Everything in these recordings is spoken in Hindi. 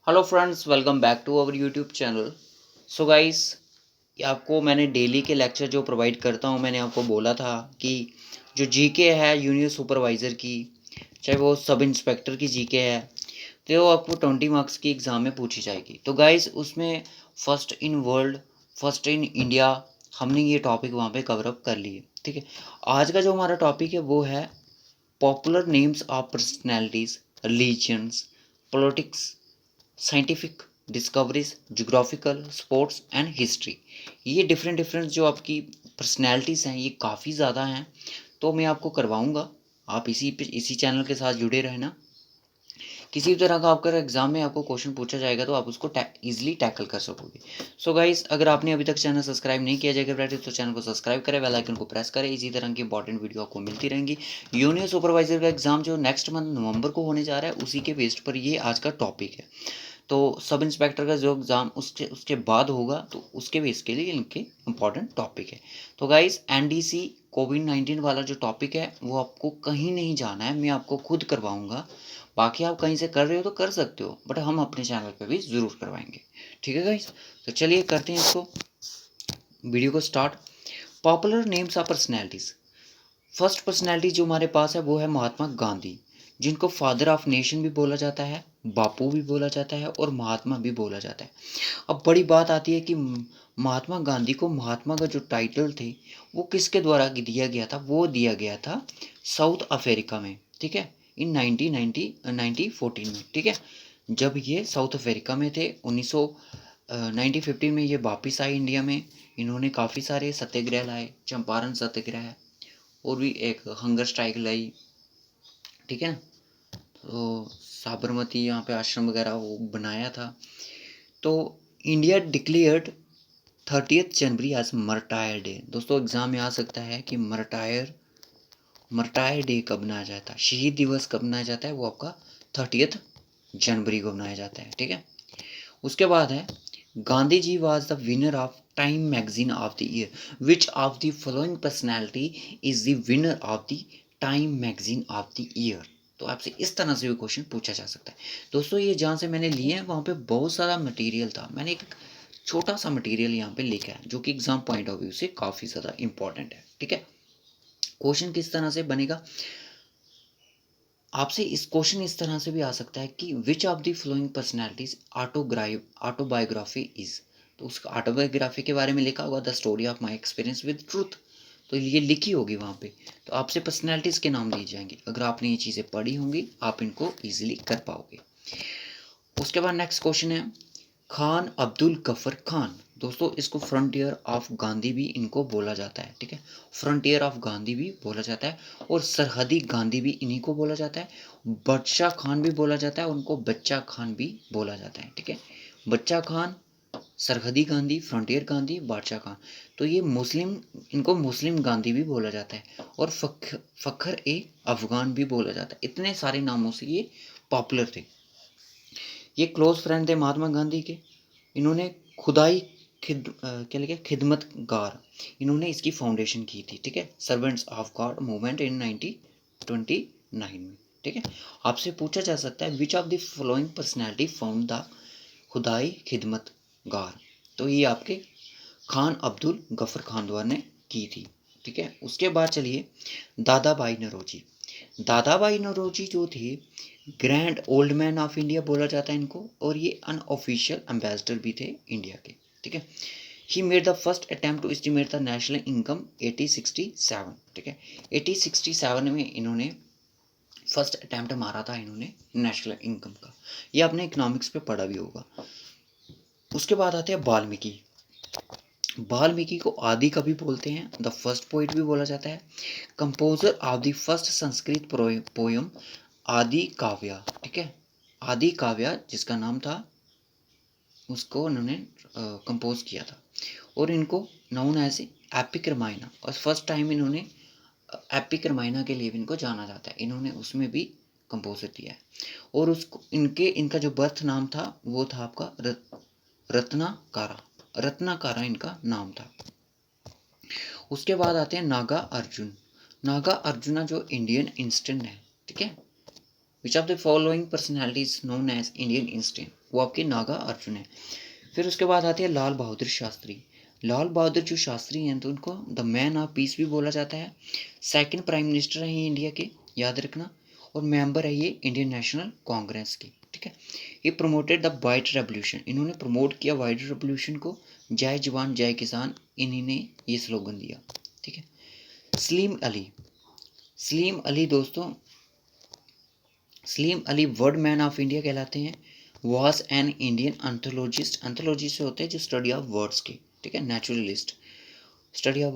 Hello friends, welcome back to our YouTube channel. So guys, आपको मैंने डेली के लेक्चर जो प्रोवाइड करता हूँ, मैंने आपको बोला था कि जो जीके है यूनियन सुपरवाइज़र की, चाहे वो सब इंस्पेक्टर की जीके है, तो वो आपको 20 मार्क्स की एग्ज़ाम में पूछी जाएगी। तो गाइस, उसमें first in world, first in India, हमने ये टॉपिक वहाँ पे कवर अप कर लिए। ठीक है, आज का जो हमारा टॉपिक है वो है popular names of personalities, religions, politics, scientific discoveries, geographical, sports and history. ये डिफरेंट डिफरेंट जो आपकी पर्सनैलिटीज़ हैं, ये काफ़ी ज़्यादा हैं। तो मैं आपको करवाऊँगा, आप इसी चैनल के साथ जुड़े रहना। किसी भी तरह का आपका एग्जाम में आपको क्वेश्चन पूछा जाएगा तो आप उसको ईजिली टैकल कर सकोगे। सो गाइस, अगर आपने अभी तक चैनल सब्सक्राइब नहीं किया जाएगा प्रैक्टिस, तो चैनल को सब्सक्राइब करें, बेल आइकन को प्रेस करें। इसी तरह की इंपॉर्टेंट वीडियो आपको मिलती रहेंगी। यूनियन सुपरवाइजर का एग्जाम जो नेक्स्ट मंथ नवंबर को होने जा रहा है, उसी के बेस्ड पर ये आज का टॉपिक है। तो सब इंस्पेक्टर का जो एग्ज़ाम उसके उसके बाद होगा, तो उसके बेस के लिए इनके इंपॉर्टेंट टॉपिक है। तो गाइस, एनडीसी कोविड-19 वाला जो टॉपिक है वो आपको कहीं नहीं जाना है, मैं आपको खुद करवाऊँगा। बाकी आप कहीं से कर रहे हो तो कर सकते हो, बट हम अपने चैनल पे भी ज़रूर करवाएंगे। ठीक है गाइस, तो चलिए करते हैं इसको, वीडियो को start. Popular names of personalities. First personality जो हमारे पास है वो है महात्मा गांधी, जिनको फादर ऑफ नेशन भी बोला जाता है, बापू भी बोला जाता है और महात्मा भी बोला जाता है। अब बड़ी बात आती है कि महात्मा गांधी को महात्मा का जो टाइटल थे वो किसके द्वारा दिया गया था? वो दिया गया था साउथ अफ्रीका में। ठीक है, इन 1914 में। ठीक है, जब ये साउथ अफ्रीका में थे, 1915 में ये वापिस आए इंडिया में। इन्होंने काफ़ी सारे सत्याग्रह लाए, चंपारण सत्याग्रह, और भी एक हंगर स्ट्राइक लाई। ठीक है ना, तो साबरमती यहाँ पे आश्रम वगैरह वो बनाया था। तो इंडिया डिक्लेयर्ड 30th जनवरी एज मर्टायर डे। दोस्तों, एग्जाम में आ सकता है कि मर्टायर डे कब मनाया जाता है, शहीद दिवस कब मनाया जाता है? वो आपका 30th जनवरी को मनाया जाता है। ठीक है, उसके बाद है Gandhi ji was the winner of Time magazine of the year. Which of the following personality is the winner of the Time magazine of the year? तो आपसे इस तरह से भी क्वेश्चन पूछा जा सकता है। दोस्तों, ये जहाँ से मैंने लिए हैं वहाँ पे बहुत सारा मटेरियल था, मैंने एक छोटा सा मटेरियल यहाँ पे लिखा है जो कि एग्जाम पॉइंट ऑफ व्यू से काफ़ी ज़्यादा इंपॉर्टेंट है। ठीक है, क्वेश्चन किस तरह से बनेगा आपसे, इस क्वेश्चन इस तरह से भी आ सकता है कि विच of the flowing personalities autobiography is. तो उसका ऑटोबायोग्राफी के बारे में लिखा होगा the story of my experience with truth, तो ये लिखी होगी वहाँ पे। तो आपसे पर्सनैलिटीज़ के नाम लिए जाएंगे, अगर आपने ये चीज़ें पढ़ी होंगी आप इनको ईजिली कर पाओगे। उसके बाद नेक्स्ट क्वेश्चन है खान अब्दुल गफर खान। दोस्तों, इसको फ्रंटियर ऑफ गांधी भी इनको बोला जाता है। ठीक है, फ्रंटियर ऑफ गांधी भी बोला जाता है, और सरहदी गांधी भी इन्हीं को बोला जाता है। बदशाह खान भी बोला जाता है, उनको बच्चा खान भी बोला जाता है। ठीक है, बच्चा खान, सरहदी गांधी, फ्रंटियर गांधी, बादशाह खान। तो ये मुस्लिम, इनको मुस्लिम गांधी भी बोला जाता है, और फ़खर ए अफगान भी बोला जाता है। इतने सारे नामों से ये पॉपुलर थे। ये क्लोज फ्रेंड थे महात्मा गांधी के। इन्होंने खुदाई क्या लिखा, खिदमतगार, इन्होंने इसकी फाउंडेशन की थी। ठीक है, servants of God movement in 1929 में। ठीक है, आपसे पूछा जा सकता है which of the following personality found the खुदाई खिदमतगार। तो ये आपके खान अब्दुल गफर खान द्वारा ने की थी। ठीक है, उसके बाद चलिए दादा भाई नौरोजी। दादा भाई नौरोजी जो थे, grand old man of India बोला जाता है इनको, और ये अनऑफिशियल एम्बेसडर भी थे इंडिया के। ठीक है, he made the first attempt to estimate the national income 1867। ठीक है, 1867 में इन्होंने फर्स्ट अटैम्प्ट मारा था इन्होंने नेशनल इनकम का। ये आपने इकोनॉमिक्स पे पढ़ा भी होगा। उसके बाद आते हैं वाल्मीकि। वाल्मीकि को आदि कवि बोलते हैं, द फर्स्ट पोइट भी बोला जाता है, composer of the first Sanskrit poem आदि काव्या। ठीक है, आदि काव्या जिसका नाम था, उसको उन्होंने कंपोज किया था, और इनको नाउन एज एपिक रामायण, और फर्स्ट टाइम इन्होंने एपिक रामायण के लिए भी इनको जाना जाता है, इन्होंने उसमें भी कंपोजर दिया है। और उसको इनका जो बर्थ नाम था वो था आपका रत्नाकारा। रत्नाकारा इनका नाम था। उसके बाद आते हैं नागा अर्जुन। नागा अर्जुना जो इंडियन इंस्टेंट है। ठीक है, which of the following personalities known as Indian instant, वो आपके नागा अर्जुन है। फिर उसके बाद आते हैं लाल बहादुर शास्त्री। लाल बहादुर जो शास्त्री हैं तो उनको द मैन ऑफ पीस भी बोला जाता है। सेकंड प्राइम मिनिस्टर हैं ये इंडिया के, याद रखना, और मेंबर है ये इंडियन नेशनल कांग्रेस की, ठीक है। ये प्रमोटेड द वाइट रेवोल्यूशन, इन्होंने प्रमोट किया वाइट रेवोल्यूशन को। जय जवान जय किसान, इन्हीं ने ये स्लोगन दिया, ठीक है। सलीम अली, सलीम अली दोस्तों, Salim Ali word man of India कहलाते हैं। वॉज एन इंडियन एंथोलॉजिस्ट, एंथोलॉजिस्ट होते हैं जो स्टडी ऑफ वर्ड्स की, ठीक है। नेचुरलिस्ट, स्टडी ऑफ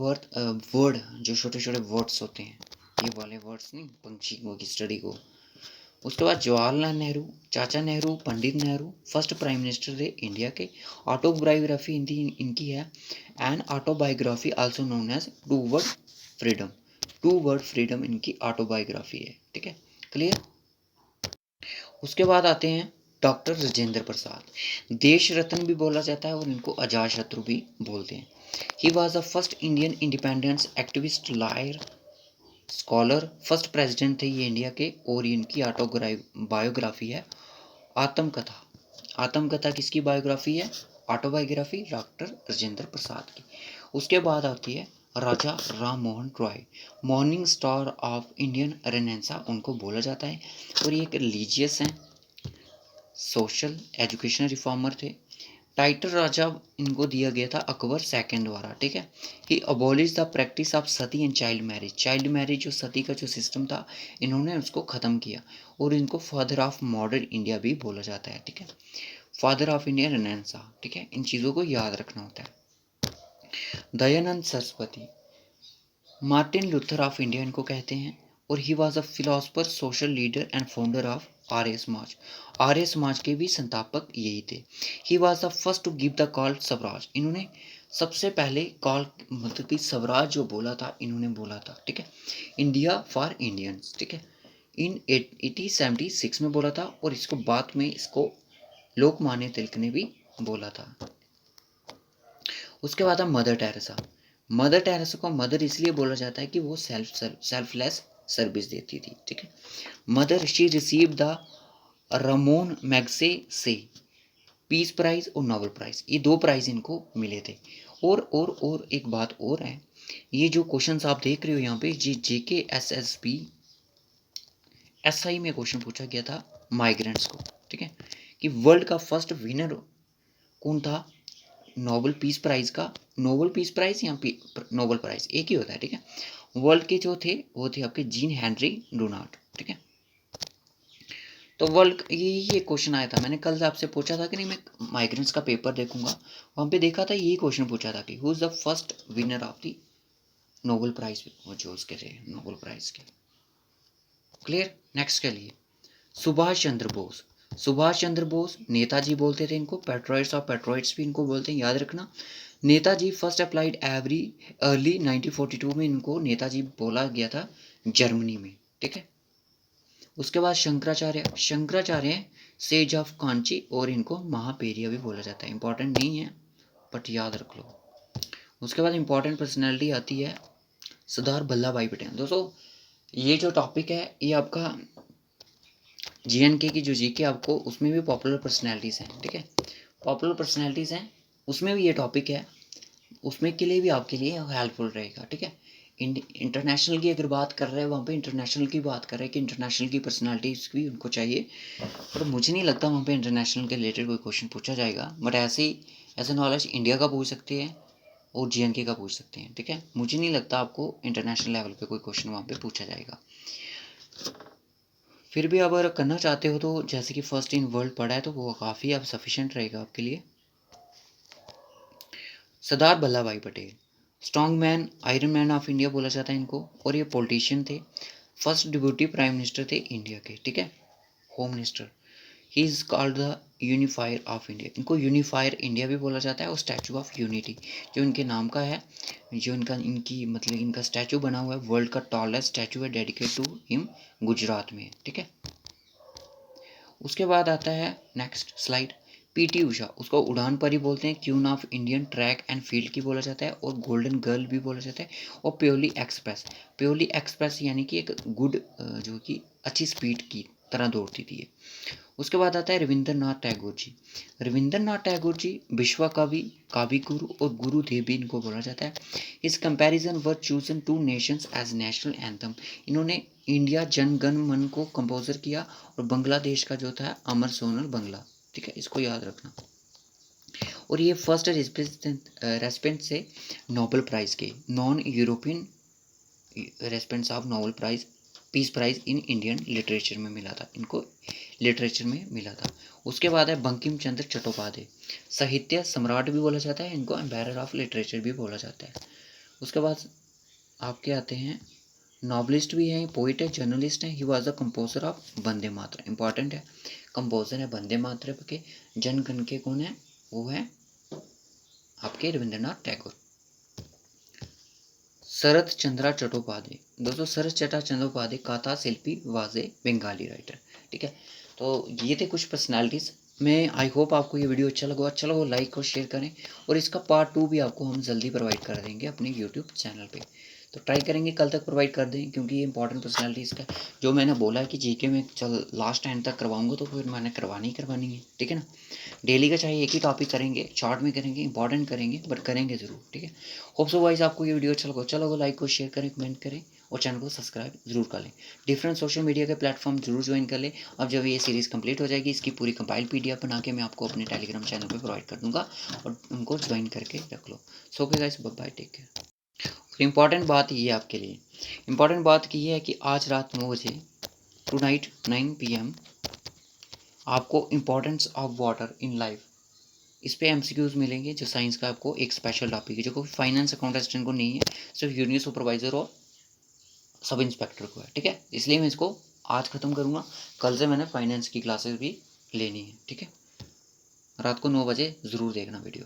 वर्ड, जो छोटे छोटे वर्ड्स होते हैं, ये वाले वर्ड्स नहीं, पंछियों की स्टडी को। उसके बाद जवाहरलाल नेहरू, चाचा Nehru, Pandit Nehru first prime minister थे इंडिया के। ऑटोबायोग्राफी इनकी है, and autobiography also known as toward freedom, toward freedom इनकी ऑटोबायोग्राफी है, ठीक है, क्लियर। उसके बाद आते हैं डॉक्टर राजेंद्र प्रसाद, देश रत्न भी बोला जाता है और इनको अजात शत्रु भी बोलते हैं। ही was the first Indian independence activist, lawyer, scholar, first president थे ये इंडिया के। और इनकी बायोग्राफी है आत्मकथा। आत्मकथा किसकी बायोग्राफी है? ऑटोबायोग्राफी डॉक्टर राजेंद्र प्रसाद की। उसके बाद आती है Raja Ram Mohan Roy, morning star of Indian renaissance उनको बोला जाता है। और ये एक रिलीजियस हैं, सोशल एजुकेशनल रिफॉर्मर थे। टाइटल राजा इनको दिया गया था अकबर सेकंड द्वारा, ठीक है। He abolish the practice of sati and child marriage, child marriage जो सती का जो सिस्टम था इन्होंने उसको ख़त्म किया। और इनको फादर ऑफ मॉडर्न इंडिया भी बोला जाता है, ठीक है, फादर ऑफ इंडिया रेनेसां, ठीक है। इन चीज़ों को याद रखना होता है। Dayanand Saraswati, Martin Luther of India इनको कहते हैं। और he was a philosopher, social leader and founder of Arya Samaj, Arya Samaj के भी संस्थापक यही थे। He was the first to give the call swaraj, इन्होंने सबसे पहले कॉल मतलब कि स्वराज जो बोला था इन्होंने बोला था, ठीक है, इंडिया फॉर इंडियंस, ठीक है, इन 1876 में बोला था। और इसको बाद में इसको लोकमान्य तिलक ने भी बोला था। उसके बाद मदर टेरेसा, मदर टेरेसा को मदर इसलिए बोला जाता है कि वो सेल्फलेस सर्विस देती थी, ठीक है। Mother she receive the Ramon Magsaysay से पीस प्राइज और नोबेल प्राइज, ये दो प्राइज इनको मिले थे। और एक बात और है, ये जो क्वेश्चंस आप देख रहे हो यहाँ पे जी जेके एसएसबी एसआई में क्वेश्चन पूछा गया था माइग्रेंट्स को, ठीक है, कि वर्ल्ड का फर्स्ट विनर कौन था नोबेल पीस प्राइज का। नोबेल पीस प्राइज या नोबेल प्राइज एक ही होता है, ठीक है। वर्ल्ड के जो थे वो थे आपके जीन हेनरी डुनार्ट, ठीक है। तो वर्ल्ड ये क्वेश्चन आया था, मैंने कल से आपसे पूछा था कि नहीं मैं माइग्रेंट्स का पेपर देखूंगा, वहाँ पे देखा था यही क्वेश्चन पूछा था कि who is the first winner of the Nobel prize, वो जो उसके थे नोबेल प्राइज के, क्लियर। नेक्स्ट के लिए सुभाष चंद्र बोस, सुभाष चंद्र बोस नेताजी बोलते थे इनको, पेट्रोइट्स और पेट्रोइट्स भी इनको बोलते हैं, याद रखना। Netaji first applied every early 1942 में इनको नेताजी बोला गया था जर्मनी में, ठीक है। उसके बाद शंकराचार्य, शंकराचार्य सेज ऑफ कांची और इनको महापेरिया भी बोला जाता है, इंपॉर्टेंट नहीं है बट याद रख लो। उसके बाद इंपॉर्टेंट पर्सनैलिटी आती है सरदार वल्लभ भाई पटेल। दोस्तों ये जो टॉपिक है ये आपका जीएनके की जो जीके आपको उसमें भी पॉपुलर पर्सनैलिटीज़ हैं, ठीक है, पॉपुलर पर्सनैलिटीज़ हैं उसमें भी ये टॉपिक है, उसमें के लिए भी आपके लिए हेल्पफुल रहेगा, ठीक है। इंटरनेशनल की अगर बात कर रहे हैं वहाँ पे इंटरनेशनल की बात कर रहे हैं कि इंटरनेशनल की पर्सनालिटीज़ भी उनको चाहिए, पर मुझे नहीं लगता वहाँ पे इंटरनेशनल के रिलेटेड कोई क्वेश्चन पूछा जाएगा। बट ऐसे ही ऐसे नॉलेज इंडिया का पूछ सकते हैं और जीएनके का पूछ सकते हैं, ठीक है। मुझे नहीं लगता आपको इंटरनेशनल लेवल पे कोई क्वेश्चन वहाँ पे पूछा जाएगा। फिर भी अगर करना चाहते हो तो जैसे कि फर्स्ट इन वर्ल्ड पढ़ा है तो वो काफ़ी अब सफिशेंट रहेगा आपके लिए। सरदार वल्लभ भाई Patel, strong man, iron man of India बोला जाता है इनको। और ये पॉलिटिशियन थे, फर्स्ट डिप्यूटी प्राइम मिनिस्टर थे इंडिया के, ठीक है, home minister. He is called the unifier of India, इनको यूनिफायर इंडिया भी बोला जाता है। और स्टैचू ऑफ यूनिटी जो इनके नाम का है, जो इनका इनकी मतलब इनका स्टैचू बना हुआ है, वर्ल्ड का टॉलेस्ट स्टैचू है, डेडिकेट टू हिम, गुजरात में, ठीक है। उसके बाद आता है नेक्स्ट स्लाइड, पीटी उषा, उसको उड़ान परी बोलते हैं, queen of Indian track and field की बोला जाता है, और गोल्डन गर्ल भी बोला जाता है। और प्योरली एक्सप्रेस, प्योरली एक्सप्रेस यानी कि एक गुड जो कि अच्छी स्पीड की तरह दौड़ती थी ये। उसके बाद आता है रविंद्रनाथ टैगोर जी। रविंद्रनाथ टैगोर जी विश्व कवि, काव्य गुरु और गुरुदेव भी इनको बोला जाता है। इस comparison were chosen two nations as national anthem. इन्होंने इंडिया जन गण मन को कंपोजर किया और बांग्लादेश का जो था अमर सोनल बांग्ला। ठीक है, इसको याद रखना। और ये फर्स्ट रेसिपेंट से नोबेल प्राइज के, non European recipients of Nobel prize, peace prize in Indian literature में मिला था इनको, लिटरेचर में मिला था। उसके बाद है बंकिम चंद्र चट्टोपाध्याय, साहित्य सम्राट भी बोला जाता है इनको, एम्पायर ऑफ लिटरेचर भी बोला जाता है। उसके बाद आपके आते हैं नॉवलिस्ट भी हैं, पोइट है, जर्नलिस्ट है। ही was the composer of Vande Mataram, important है, कंपोजर है वंदे मातरम के। जन गण के कौन है, वो है आपके रविंद्रनाथ टैगोर। शरत चंद्रा चट्टोपाध्याय, दोस्तों शरत चंद्रा चट्टोपाध्याय कथा शिल्पी वाजे बंगाली राइटर। ठीक है, तो ये थे कुछ पर्सनालिटीज़। मैं आई होप आपको ये वीडियो अच्छा लगा लाइक और शेयर करें, और इसका पार्ट 2 भी आपको हम जल्दी प्रोवाइड कर देंगे अपने यूट्यूब चैनल पे। तो ट्राई करेंगे कल तक प्रोवाइड कर दें, क्योंकि ये इंपॉर्टेंट पर्सनालिटीज़ का जो मैंने बोला है कि जीके में चल लास्ट एंड तक करवाऊंगा, तो फिर मैंने करवानी है। ठीक है ना, डेली का चाहे एक ही टॉपिक करेंगे, शॉर्ट में करेंगे, इंपॉर्टेंट करेंगे, बट करेंगे ज़रूर। ठीक है, होप सो गाइस आपको ये वीडियो अच्छा लगा, चलो लाइक और शेयर करें, कमेंट करें और चैनल को सब्सक्राइब जरूर कर लें। डिफरेंट सोशल मीडिया के प्लेटफॉर्म जरूर ज्वाइन कर लें। अब जब ये सीरीज़ कंप्लीट हो जाएगी, इसकी पूरी कंपाइल पीडीएफ बना के मैं आपको अपने टेलीग्राम चैनल पे प्रोवाइड कर दूंगा, और उनको ज्वाइन करके रख लो। So okay guys, bye bye, take care. Important बात ये है आपके लिए, इंपॉर्टेंट बात की ये है कि आज रात 9 बजे टू नाइट 9 PM आपको importance of water in life, इस पे एमसीक्यूज मिलेंगे, जो साइंस का आपको एक स्पेशल टॉपिक है, जो कोई फाइनेंस अकाउंट असिस्टेंट को नहीं है, सिर्फ जूनियर सुपरवाइजर और सब इंस्पेक्टर को है। ठीक है, इसलिए मैं इसको आज ख़त्म करूँगा, कल से मैंने फाइनेंस की क्लासेस भी लेनी है। ठीक है, रात को 9 बजे ज़रूर देखना वीडियो।